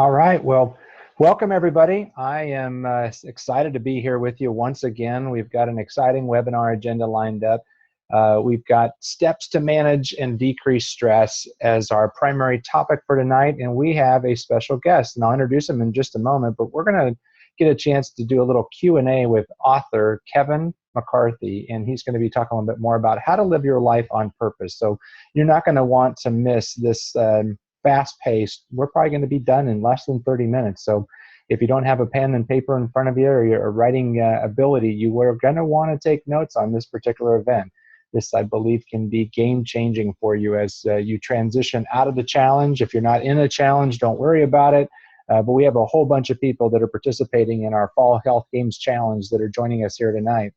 All right. Well, welcome everybody. I am excited to be here with you once again. We've got an exciting webinar agenda lined up. We've got steps to manage and decrease stress as our primary topic for tonight, and we have a special guest, and I'll introduce him in just a moment, but we're going to get a chance to do a little Q&A with author Kevin McCarthy, and he's going to be talking a little bit more about how to live your life on purpose. So you're not going to want to miss this fast-paced. We're probably going to be done in less than 30 minutes. So if you don't have a pen and paper in front of you or your writing ability, you are going to want to take notes on this particular event. This, I believe, can be game-changing for you as you transition out of the challenge. If you're not in a challenge, don't worry about it. But we have a whole bunch of people that are participating in our Fall Health Games Challenge that are joining us here tonight.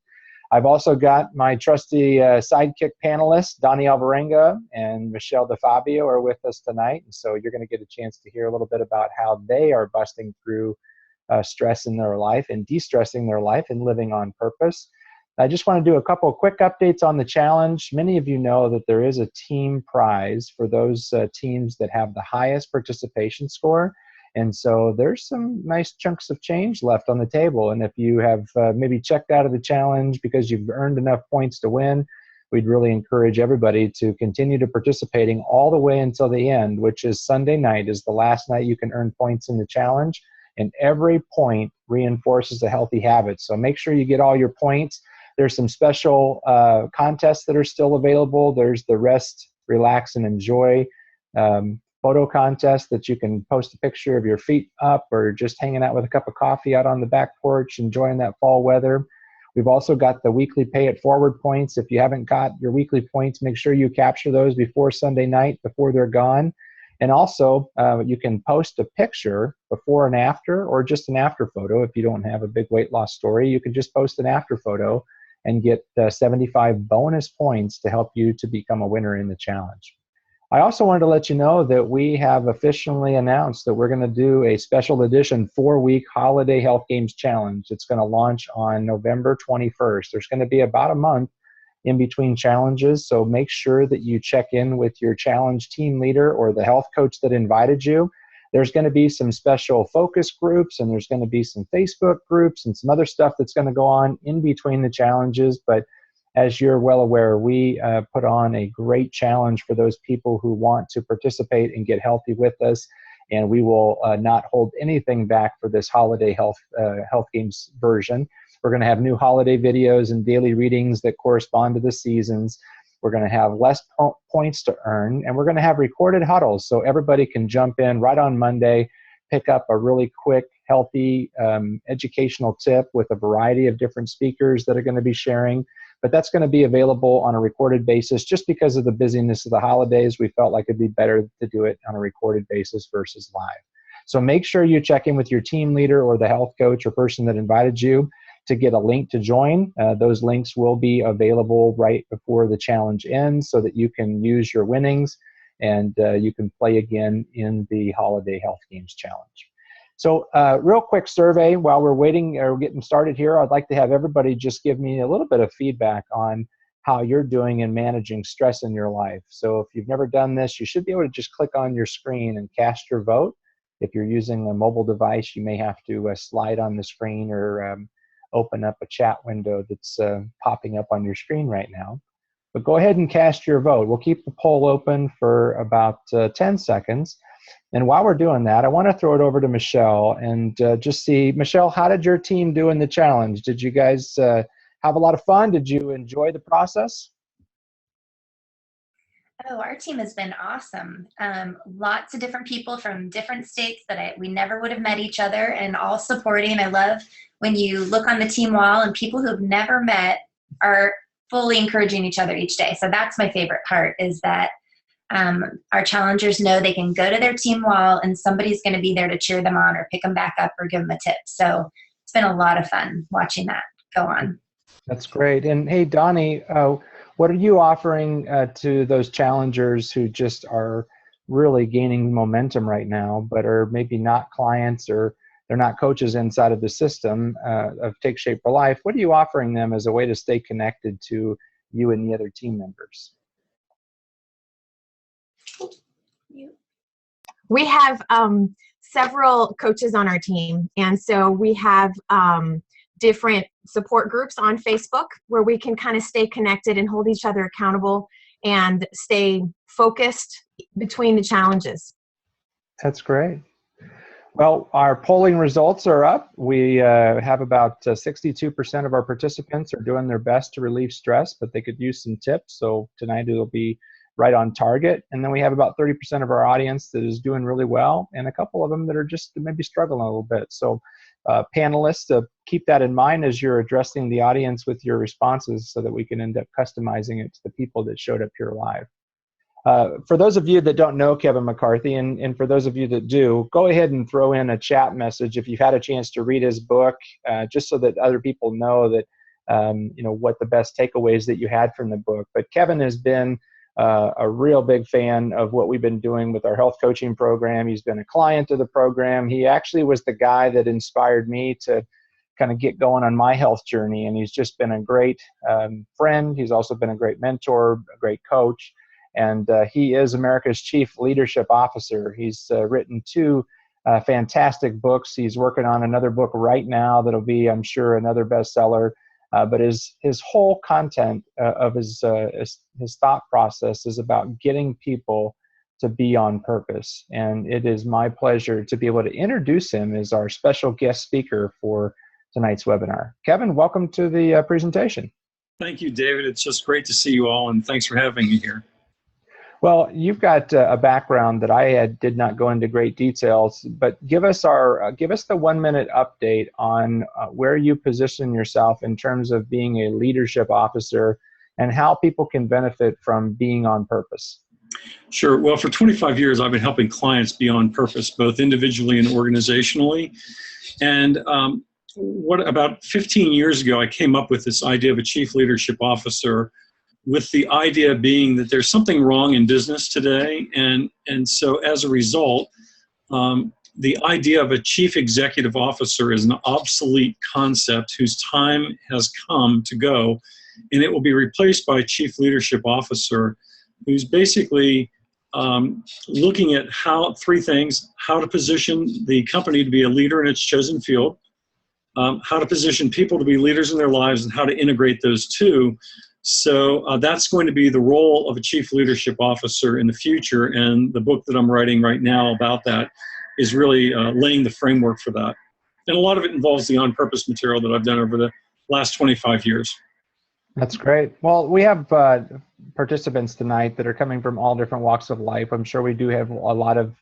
I've also got my trusty sidekick panelists, Donnie Alvarenga and Michelle DeFabio are with us tonight. And so you're going to get a chance to hear a little bit about how they are busting through stress in their life and de-stressing their life and living on purpose. I just want to do a couple of quick updates on the challenge. Many of you know that there is a team prize for those teams that have the highest participation score. And so there's some nice chunks of change left on the table. And if you have maybe checked out of the challenge because you've earned enough points to win, we'd really encourage everybody to continue to participating all the way until the end, which is Sunday night is the last night you can earn points in the challenge. And every point reinforces a healthy habit. So make sure you get all your points. There's some special contests that are still available. There's the Rest, Relax, and Enjoy photo contest that you can post a picture of your feet up or just hanging out with a cup of coffee out on the back porch, enjoying that fall weather. We've also got the weekly pay it forward points. If you haven't got your weekly points, make sure you capture those before Sunday night, before they're gone. And also, you can post a picture before and after, or just an after photo. If you don't have a big weight loss story, you can just post an after photo and get 75 bonus points to help you to become a winner in the challenge. I also wanted to let you know that we have officially announced that we're going to do a special edition 4-week Holiday Health Games Challenge. It's going to launch on November 21st. There's going to be about a month in between challenges, so make sure that you check in with your challenge team leader or the health coach that invited you. There's going to be some special focus groups, and there's going to be some Facebook groups and some other stuff that's going to go on in between the challenges. But as you're well aware, we put on a great challenge for those people who want to participate and get healthy with us, and we will not hold anything back for this holiday health games version. We're going to have new holiday videos and daily readings that correspond to the seasons. We're going to have less points to earn, and we're going to have recorded huddles so everybody can jump in right on Monday, pick up a really quick, healthy educational tip with a variety of different speakers that are going to be sharing. But that's going to be available on a recorded basis. Just because of the busyness of the holidays, we felt like it'd be better to do it on a recorded basis versus live. So make sure you check in with your team leader or the health coach or person that invited you to get a link to join. Those links will be available right before the challenge ends so that you can use your winnings and you can play again in the Holiday Health Games Challenge. So real quick survey while we're waiting or getting started here. I'd like to have everybody just give me a little bit of feedback on how you're doing in managing stress in your life. So if you've never done this, you should be able to just click on your screen and cast your vote. If you're using a mobile device, you may have to slide on the screen or open up a chat window that's popping up on your screen right now. But go ahead and cast your vote. We'll keep the poll open for about 10 seconds. And while we're doing that, I want to throw it over to Michelle and just see, Michelle, how did your team do in the challenge? Did you guys have a lot of fun? Did you enjoy the process? Oh, our team has been awesome. Lots of different people from different states that we never would have met each other, and all supporting. I love when you look on the team wall and people who have never met are fully encouraging each other each day. So that's my favorite part, is that our challengers know they can go to their team wall and somebody's going to be there to cheer them on or pick them back up or give them a tip. So it's been a lot of fun watching that go on. That's great. And hey, Donnie, what are you offering to those challengers who just are really gaining momentum right now, but are maybe not clients or they're not coaches inside of the system of Take Shape for Life? What are you offering them as a way to stay connected to you and the other team members? We have several coaches on our team, and so we have different support groups on Facebook where we can kind of stay connected and hold each other accountable and stay focused between the challenges. That's great. Well, our polling results are up. We have about 62% of our participants are doing their best to relieve stress, but they could use some tips. So tonight it'll be right on target. And then we have about 30% of our audience that is doing really well, and a couple of them that are just maybe struggling a little bit. So panelists, keep that in mind as you're addressing the audience with your responses so that we can end up customizing it to the people that showed up here live. For those of you that don't know Kevin McCarthy, and for those of you that do, go ahead and throw in a chat message if you've had a chance to read his book, just so that other people know that, what the best takeaways that you had from the book. But Kevin has been a real big fan of what we've been doing with our health coaching program. He's been a client of the program. He actually was the guy that inspired me to kind of get going on my health journey, and he's just been a great friend. He's also been a great mentor, a great coach. And he is America's Chief Leadership Officer. He's written 2 fantastic books. He's working on another book right now that'll be, I'm sure, another bestseller. But his whole content of his thought process is about getting people to be on purpose. And it is my pleasure to be able to introduce him as our special guest speaker for tonight's webinar. Kevin, welcome to the presentation. Thank you, David. It's just great to see you all, and thanks for having me here. Well, you've got a background that I did not go into great details, but give us the 1-minute update on where you position yourself in terms of being a leadership officer and how people can benefit from being on purpose. Sure. Well, for 25 years, I've been helping clients be on purpose, both individually and organizationally. And about 15 years ago, I came up with this idea of a chief leadership officer, with the idea being that there's something wrong in business today. And so as a result, the idea of a chief executive officer is an obsolete concept whose time has come to go, and it will be replaced by a chief leadership officer who's basically looking at 3 things: how to position the company to be a leader in its chosen field, how to position people to be leaders in their lives, and how to integrate those 2. So that's going to be the role of a chief leadership officer in the future, and the book that I'm writing right now about that is really laying the framework for that. And a lot of it involves the on-purpose material that I've done over the last 25 years. That's great. Well, we have participants tonight that are coming from all different walks of life. I'm sure we do have a lot of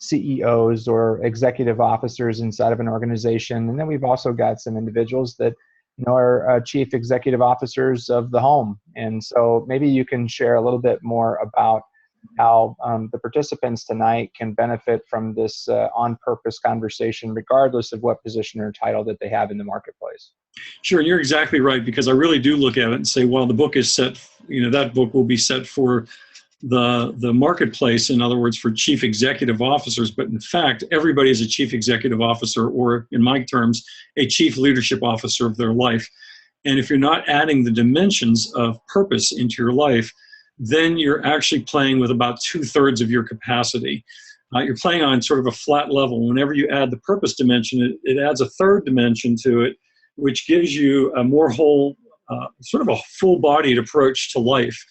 CEOs or executive officers inside of an organization, and then we've also got some individuals that are chief executive officers of the home. And so maybe you can share a little bit more about how the participants tonight can benefit from this on-purpose conversation, regardless of what position or title that they have in the marketplace. Sure, and you're exactly right, because I really do look at it and say, well, the book is set, that book will be set for the marketplace, in other words, for chief executive officers. But in fact, everybody is a chief executive officer, or in my terms, a chief leadership officer of their life. And if you're not adding the dimensions of purpose into your life, then you're actually playing with about 2/3 of your capacity. You're playing on sort of a flat level. Whenever you add the purpose dimension, it adds a 3rd dimension to it, which gives you a more whole, sort of a full-bodied approach to life.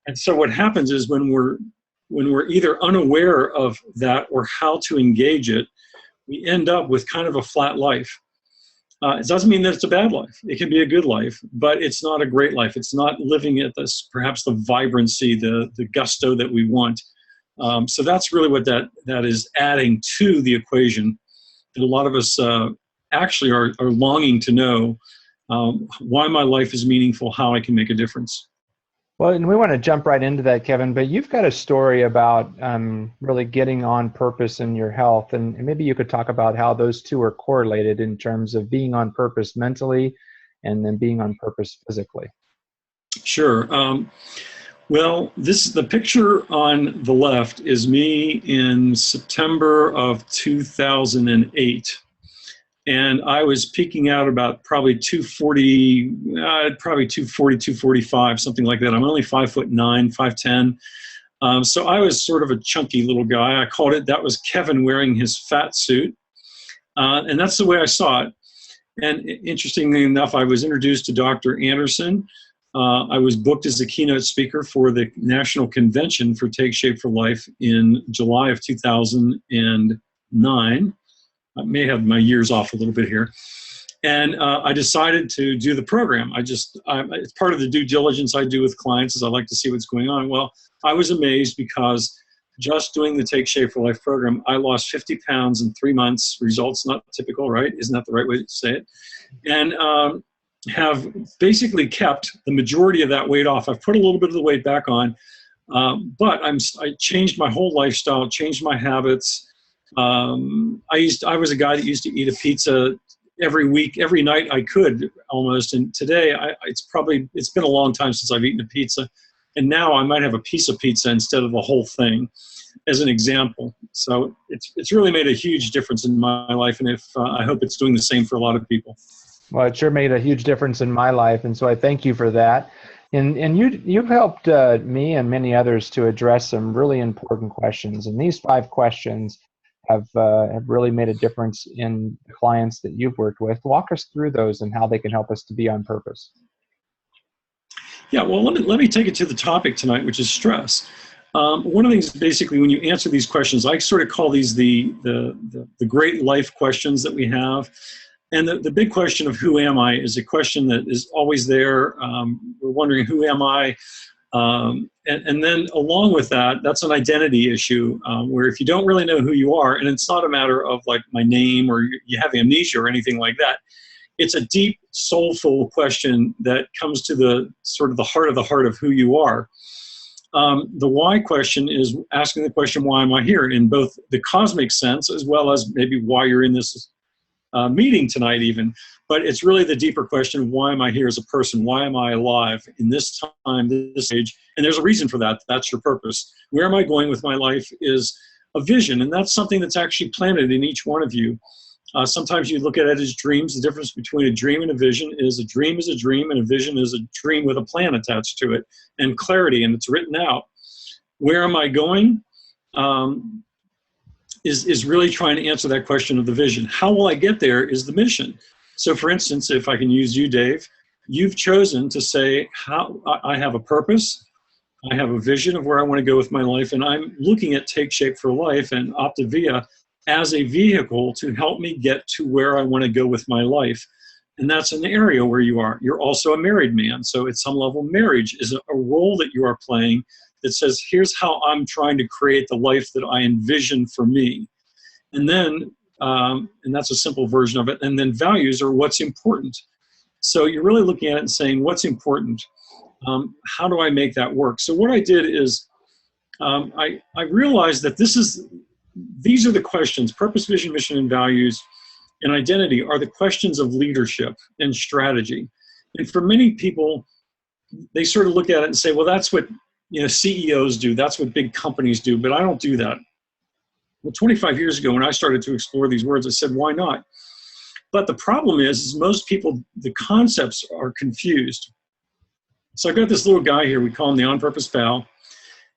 And so what happens is when we're either unaware of that or how to engage it, we end up with kind of a flat life. It doesn't mean that it's a bad life. It can be a good life, but it's not a great life. It's not living at this, perhaps the vibrancy, the gusto that we want. So that's really what that is adding to the equation. And a lot of us actually are longing to know why my life is meaningful, how I can make a difference. Well, and we want to jump right into that, Kevin, but you've got a story about really getting on purpose in your health, and maybe you could talk about how those 2 are correlated in terms of being on purpose mentally and then being on purpose physically. Sure. Well, the picture on the left is me in September of 2008. And I was peaking out about probably 240, 245, something like that. I'm only 5'9", 5'10". So I was sort of a chunky little guy. I called it, that was Kevin wearing his fat suit. And that's the way I saw it. And interestingly enough, I was introduced to Dr. Anderson. I was booked as a keynote speaker for the National Convention for Take Shape for Life in July of 2009. I may have my years off a little bit here. And I decided to do the program. It's part of the due diligence I do with clients is I like to see what's going on. Well, I was amazed because just doing the Take Shape for Life program, I lost 50 pounds in 3 months. Results not typical, right? Isn't that the right way to say it? And have basically kept the majority of that weight off. I've put a little bit of the weight back on, but I changed my whole lifestyle, changed my habits. I was a guy that used to eat a pizza every week, every night I could almost. And today it's been a long time since I've eaten a pizza. And now I might have a piece of pizza instead of the whole thing as an example. So it's really made a huge difference in my life. And I hope it's doing the same for a lot of people. Well, it sure made a huge difference in my life. And so I thank you for that. And you've helped me and many others to address some really important questions. And these 5 questions have really made a difference in the clients that you've worked with. Walk us through those and how they can help us to be on purpose. Yeah, well, let me take it to the topic tonight, which is stress. One of the things, basically, when you answer these questions, I sort of call these the great life questions that we have. And the big question of who am I is a question that is always there. We're wondering, who am I? And then along with that, that's an identity issue where if you don't really know who you are, and it's not a matter of like my name or you have amnesia or anything like that, it's a deep, soulful question that comes to the sort of the heart of who you are. The why question is asking the question, why am I here? In both the cosmic sense as well as maybe why you're in this meeting tonight even. But it's really the deeper question, why am I here as a person? Why am I alive in this time, this age? And there's a reason for that. That's your purpose. Where am I going with my life is a vision. And that's something that's actually planted in each one of you. Sometimes you look at it as dreams. The difference between a dream and a vision is a dream is a dream and a vision is a dream with a plan attached to it and clarity, and it's written out. Where am I going? Is really trying to answer that question of the vision. How will I get there is the mission. So for instance, if I can use you, Dave, you've chosen to say, how I have a purpose, I have a vision of where I want to go with my life, and I'm looking at Take Shape for Life and Optavia as a vehicle to help me get to where I want to go with my life. And that's an area where you are. You're also a married man. So at some level, marriage is a role that you are playing that says, here's how I'm trying to create the life that I envision for me. And then, and that's a simple version of it. And then values are what's important. So you're really looking at it and saying, what's important? How do I make that work? So what I did is I realized that these are the questions: purpose, vision, mission, and values, and identity are the questions of leadership and strategy. And for many people, they sort of look at it and say, well, that's what CEOs do. That's what big companies do. But I don't do that. Well, 25 years ago, when I started to explore these words, I said, why not? But the problem is most people, the concepts are confused. So I've got this little guy here. We call him the On-Purpose Pal.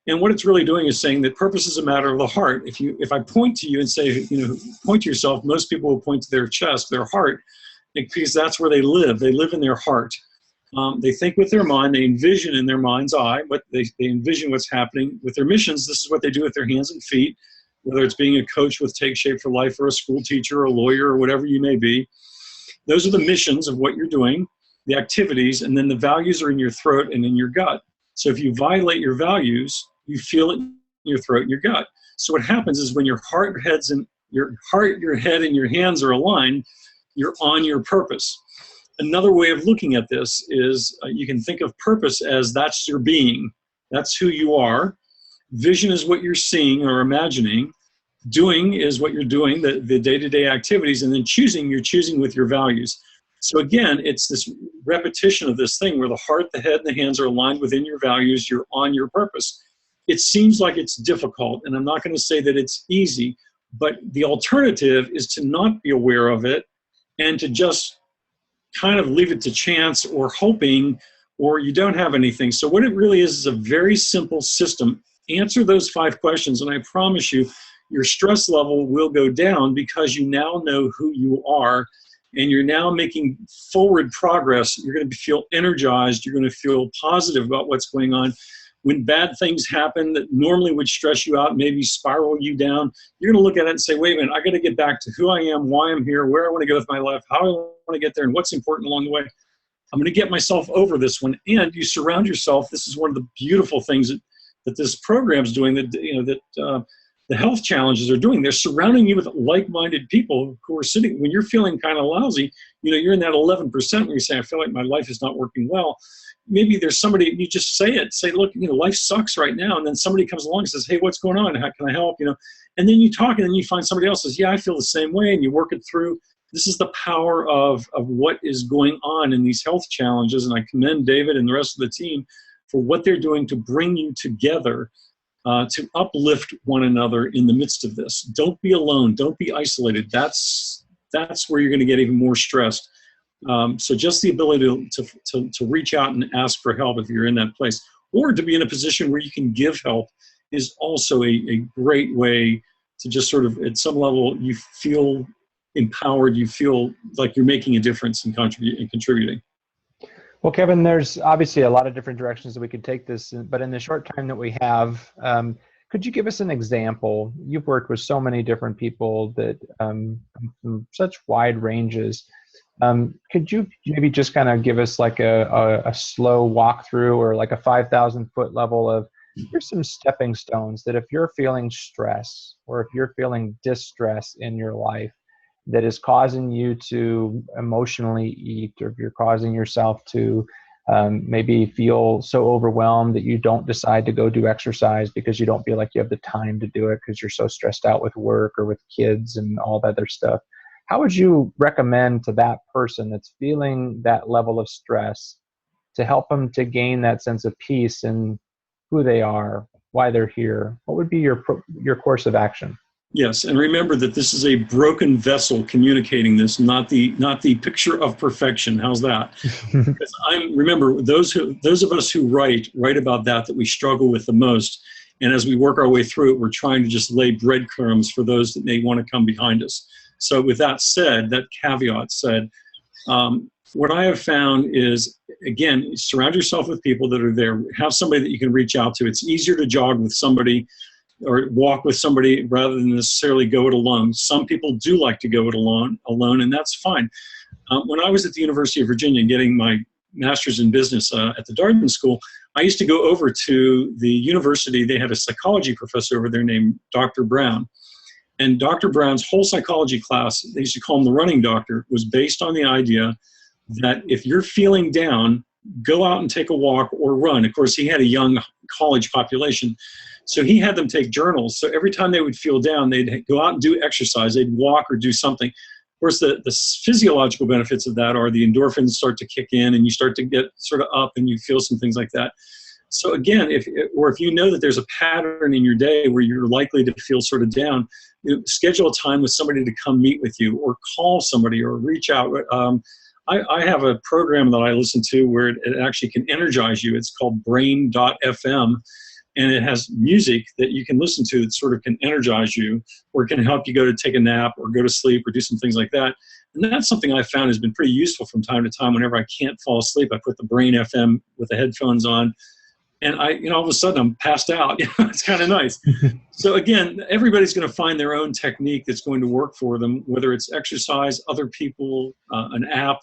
And what it's really doing is saying that purpose is a matter of the heart. If I point to you and say, point to yourself, most people will point to their chest, their heart, because that's where they live. They live in their heart. They think with their mind. They envision in their mind's eye. They envision what's happening with their missions. This is what they do with their hands and feet, whether it's being a coach with Take Shape for Life or a school teacher or a lawyer or whatever you may be. Those are the missions of what you're doing, the activities, and then the values are in your throat and in your gut. So if you violate your values, you feel it in your throat and your gut. So what happens is when your heart, your head, and your hands are aligned, you're on your purpose. Another way of looking at this is you can think of purpose as that's your being. That's who you are. Vision is what you're seeing or imagining. Doing is what you're doing, the day-to-day activities, and then you're choosing with your values. So again, it's this repetition of this thing where the heart, the head, and the hands are aligned within your values. You're on your purpose. It seems like it's difficult, and I'm not going to say that it's easy, but the alternative is to not be aware of it and to just kind of leave it to chance or hoping, or you don't have anything. So what it really is a very simple system. Answer those 5 questions, and I promise you, your stress level will go down because you now know who you are, and you're now making forward progress. You're going to feel energized. You're going to feel positive about what's going on. When bad things happen that normally would stress you out, maybe spiral you down, you're going to look at it and say, wait a minute, I got to get back to who I am, why I'm here, where I want to go with my life, how I want to get there, and what's important along the way. I'm going to get myself over this one. And you surround yourself. This is one of the beautiful things that this program's doing, that the health challenges are doing. They're surrounding you with like-minded people who are sitting, when you're feeling kind of lousy, you're in that 11% where you say, I feel like my life is not working well. Maybe there's somebody, you just say it, say, look, life sucks right now. And then somebody comes along and says, hey, what's going on? How can I help? And then you talk, and then you find somebody else says, yeah, I feel the same way. And you work it through. This is the power of what is going on in these health challenges. And I commend David and the rest of the team for what they're doing to bring you together, to uplift one another in the midst of this. Don't be alone. Don't be isolated. That's where you're going to get even more stressed. So just the ability to reach out and ask for help if you're in that place, or to be in a position where you can give help, is also a great way to just sort of, at some level, you feel empowered, you feel like you're making a difference and contributing. Well, Kevin, there's obviously a lot of different directions that we could take this, but in the short time that we have, could you give us an example? You've worked with so many different people that from such wide ranges. Could you maybe just kind of give us like a slow walkthrough, or like a 5,000-foot level of, here's some stepping stones that if you're feeling stress, or if you're feeling distress in your life that is causing you to emotionally eat, or if you're causing yourself to maybe feel so overwhelmed that you don't decide to go do exercise because you don't feel like you have the time to do it because you're so stressed out with work or with kids and all that other stuff. How would you recommend to that person that's feeling that level of stress to help them to gain that sense of peace in who they are, why they're here? What would be your course of action? Yes, and remember that this is a broken vessel communicating this, not the picture of perfection. How's that? Because remember, those of us who write about that we struggle with the most. And as we work our way through it, we're trying to just lay breadcrumbs for those that may want to come behind us. So with that said, that caveat said, what I have found is, again, surround yourself with people that are there. Have somebody that you can reach out to. It's easier to jog with somebody or walk with somebody rather than necessarily go it alone. Some people do like to go it alone, and that's fine. When I was at the University of Virginia getting my master's in business at the Darden School, I used to go over to the university. They had a psychology professor over there named Dr. Brown. And Dr. Brown's whole psychology class, they used to call him the running doctor, was based on the idea that if you're feeling down, go out and take a walk or run. Of course, he had a young college population, so he had them take journals. So every time they would feel down, they'd go out and do exercise. They'd walk or do something. Of course, the physiological benefits of that are the endorphins start to kick in, and you start to get sort of up, and you feel some things like that. So again, if you know that there's a pattern in your day where you're likely to feel sort of down, schedule a time with somebody to come meet with you, or call somebody, or reach out. I have a program that I listen to where it actually can energize you. It's called brain.fm, and it has music that you can listen to that sort of can energize you, or it can help you go to take a nap or go to sleep or do some things like that. And that's something I found has been pretty useful from time to time. Whenever I can't fall asleep, I put the Brain FM with the headphones on, and all of a sudden I'm passed out. It's kind of nice. So again, everybody's going to find their own technique that's going to work for them, whether it's exercise, other people, an app.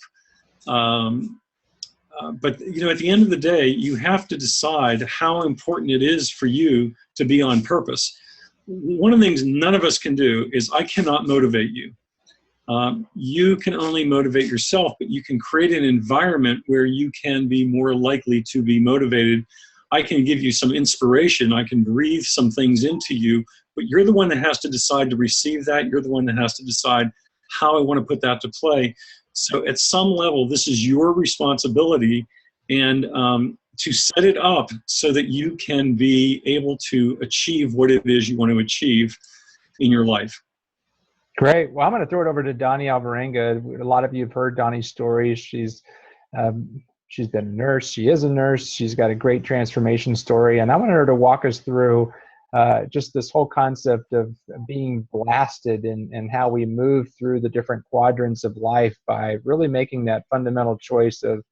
But at the end of the day, you have to decide how important it is for you to be on purpose. One of the things none of us can do is I cannot motivate you. You can only motivate yourself, but you can create an environment where you can be more likely to be motivated. I can give you some inspiration. I can breathe some things into you, but you're the one that has to decide to receive that. You're the one that has to decide how I want to put that to play. So at some level, this is your responsibility, and to set it up so that you can be able to achieve what it is you want to achieve in your life. Great. Well, I'm going to throw it over to Donnie Alvarenga. A lot of you have heard Donnie's story. She's She's been a nurse. She is a nurse. She's got a great transformation story. And I want her to walk us through just this whole concept of being blasted and how we move through the different quadrants of life by really making that fundamental choice of,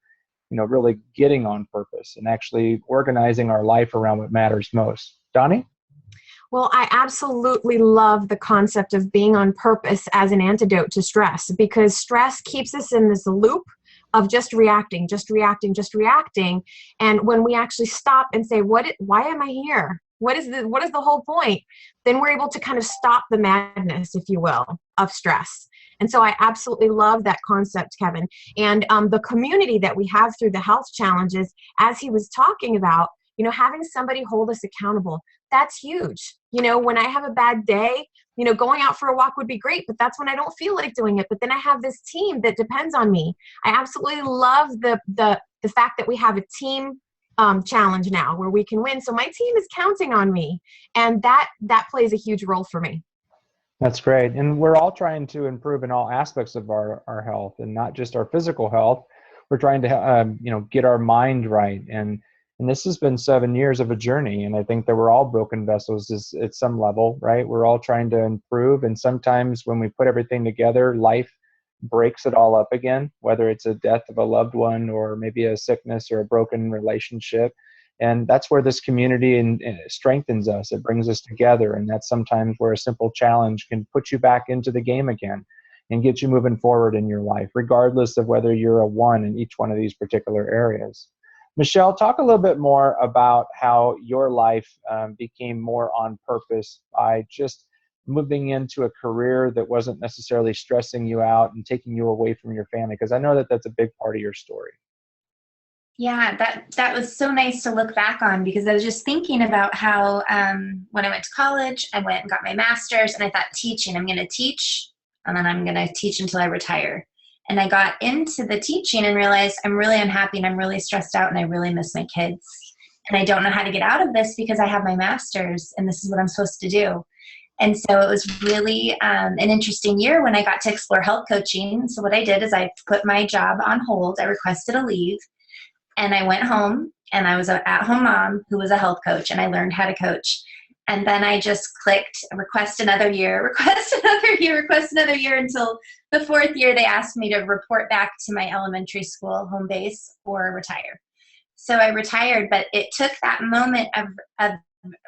really getting on purpose and actually organizing our life around what matters most. Donnie? Well, I absolutely love the concept of being on purpose as an antidote to stress, because stress keeps us in this loop of just reacting. And when we actually stop and say, why am I here? What is the whole point? Then we're able to kind of stop the madness, if you will, of stress. And so I absolutely love that concept, Kevin. And the community that we have through the health challenges, as he was talking about, having somebody hold us accountable, that's huge. When I have a bad day, going out for a walk would be great, but that's when I don't feel like doing it. But then I have this team that depends on me. I absolutely love the fact that we have a team challenge now where we can win. So my team is counting on me, and that plays a huge role for me. That's great. And we're all trying to improve in all aspects of our health, and not just our physical health. We're trying to, get our mind right. And this has been 7 years of a journey. And I think that we're all broken vessels at some level, right? We're all trying to improve. And sometimes when we put everything together, life breaks it all up again, whether it's a death of a loved one or maybe a sickness or a broken relationship. And that's where this community and strengthens us. It brings us together. And that's sometimes where a simple challenge can put you back into the game again and get you moving forward in your life, regardless of whether you're a 1 in each one of these particular areas. Michelle, talk a little bit more about how your life became more on purpose by just moving into a career that wasn't necessarily stressing you out and taking you away from your family, because I know that that's a big part of your story. Yeah, that was so nice to look back on, because I was just thinking about how when I went to college, I went and got my master's, and I thought, I'm going to teach, and then I'm going to teach until I retire. And I got into the teaching and realized I'm really unhappy and I'm really stressed out and I really miss my kids. And I don't know how to get out of this because I have my master's and this is what I'm supposed to do. And so it was really an interesting year when I got to explore health coaching. So what I did is I put my job on hold. I requested a leave and I went home, and I was an at-home mom who was a health coach, and I learned how to coach. And then I just clicked request another year, request another year until the 4th year they asked me to report back to my elementary school home base or retire. So I retired, but it took that moment of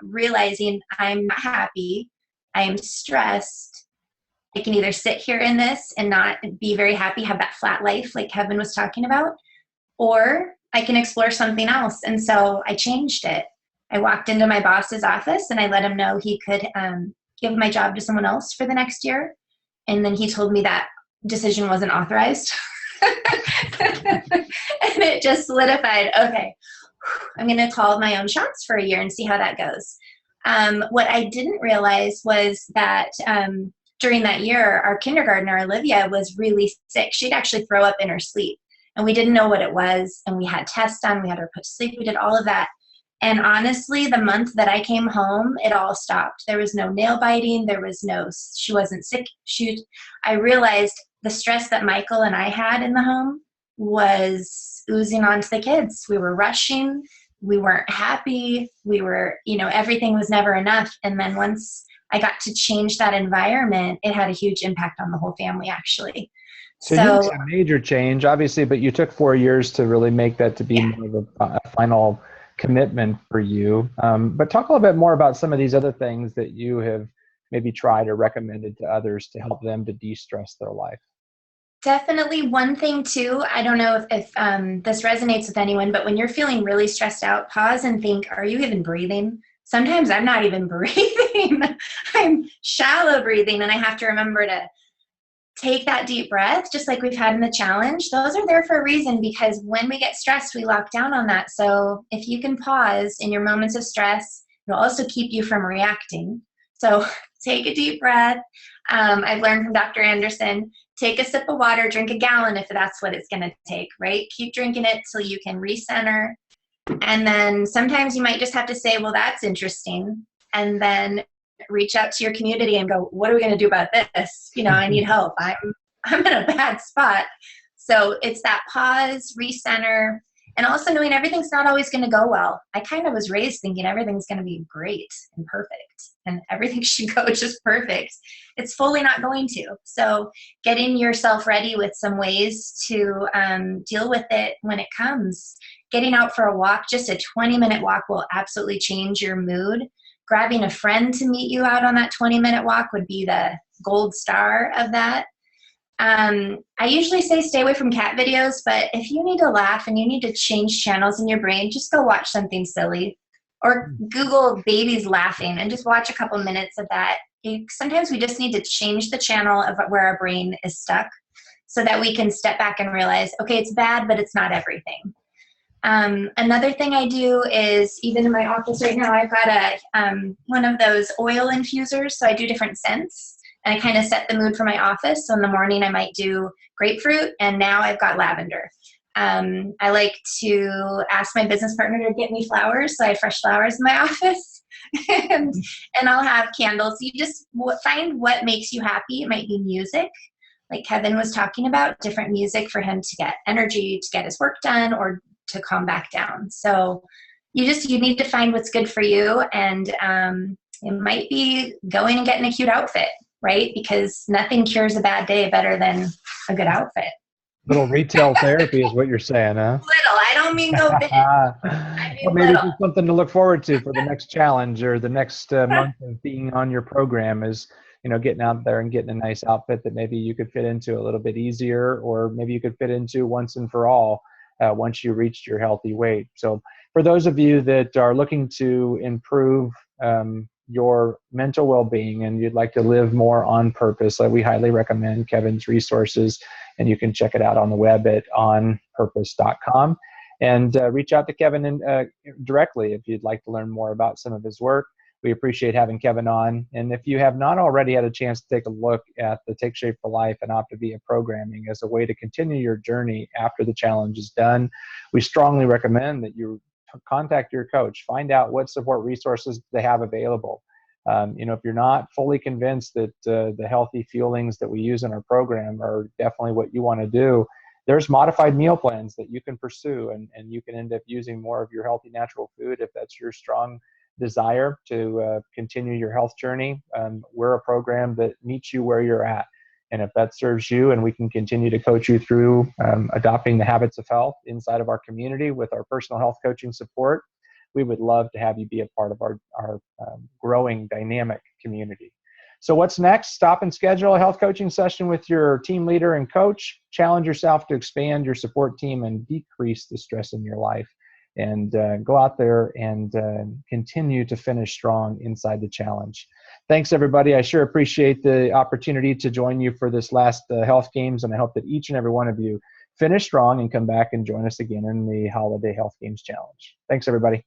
realizing I'm not happy, I am stressed. I can either sit here in this and not be very happy, have that flat life like Kevin was talking about, or I can explore something else. And so I changed it. I walked into my boss's office and I let him know he could give my job to someone else for the next year. And then he told me that decision wasn't authorized. And it just solidified, okay, I'm going to call my own shots for a year and see how that goes. What I didn't realize was that during that year, our kindergartner, Olivia, was really sick. She'd actually throw up in her sleep. And we didn't know what it was. And we had tests done. We had her put to sleep. We did all of that. And honestly, the month that I came home, it all stopped. There was no nail biting. She wasn't sick. I realized the stress that Michael and I had in the home was oozing onto the kids. We were rushing. We weren't happy. Everything was never enough. And then once I got to change that environment, it had a huge impact on the whole family, actually. So you made a major change, obviously, but you took 4 years to really make that to be more of a final commitment for you. But talk a little bit more about some of these other things that you have maybe tried or recommended to others to help them to de-stress their life. Definitely one thing too, I don't know if this resonates with anyone, but when you're feeling really stressed out, pause and think, are you even breathing? Sometimes I'm not even breathing. I'm shallow breathing, and I have to remember to take that deep breath, just like we've had in the challenge. Those are there for a reason, because when we get stressed, we lock down on that. So if you can pause in your moments of stress, it'll also keep you from reacting. So take a deep breath. I've learned from Dr. Anderson, take a sip of water, drink a gallon if that's what it's going to take, right? Keep drinking it till you can recenter. And then sometimes you might just have to say, well, that's interesting. And then reach out to your community and go, what are we going to do about this? I need help. I'm in a bad spot. So it's that pause, recenter, And also knowing everything's not always going to go well. I kind of was raised thinking everything's going to be great and perfect and everything should go just perfect. It's fully not going to. So getting yourself ready with some ways to deal with it when it comes. Getting out for a walk, just a 20-minute walk will absolutely change your mood. Grabbing a friend to meet you out on that 20-minute walk would be the gold star of that. I usually say stay away from cat videos, but if you need to laugh and you need to change channels in your brain, just go watch something silly or Google babies laughing and just watch a couple minutes of that. Sometimes we just need to change the channel of where our brain is stuck so that we can step back and realize, okay, it's bad, but it's not everything. Another thing I do is, even in my office right now, I've got one of those oil infusers, so I do different scents. And I kind of set the mood for my office. So in the morning, I might do grapefruit, and now I've got lavender. I like to ask my business partner to get me flowers, so I have fresh flowers in my office, and I'll have candles. You just find what makes you happy. It might be music, like Kevin was talking about, different music for him to get energy, to get his work done, or to calm back down. So you need to find what's good for you, and it might be going and getting a cute outfit. Right? Because nothing cures a bad day better than a good outfit. Little retail therapy is what you're saying, huh? Little. I don't mean go big. I mean well, maybe little. it's something to look forward to for the next challenge or the next month of being on your program is, getting out there and getting a nice outfit that maybe you could fit into a little bit easier, or maybe you could fit into once and for all once you reached your healthy weight. So for those of you that are looking to improve your mental well-being and you'd like to live more on purpose, we highly recommend Kevin's resources, and you can check it out on the web at onpurpose.com, and reach out to Kevin directly if you'd like to learn more about some of his work. We appreciate having Kevin on, and if you have not already had a chance to take a look at the Take Shape for Life and Optavia programming as a way to continue your journey after the challenge is done, we strongly recommend that you contact your coach, find out what support resources they have available. If you're not fully convinced that the healthy fuelings that we use in our program are definitely what you want to do, there's modified meal plans that you can pursue, and you can end up using more of your healthy natural food if that's your strong desire to continue your health journey. We're a program that meets you where you're at. And if that serves you, and we can continue to coach you through adopting the habits of health inside of our community with our personal health coaching support, we would love to have you be a part of our growing dynamic community. So what's next? Stop and schedule a health coaching session with your team leader and coach. Challenge yourself to expand your support team and decrease the stress in your life. And go out there and continue to finish strong inside the challenge. Thanks, everybody. I sure appreciate the opportunity to join you for this last Health Games, and I hope that each and every one of you finish strong and come back and join us again in the Holiday Health Games Challenge. Thanks, everybody.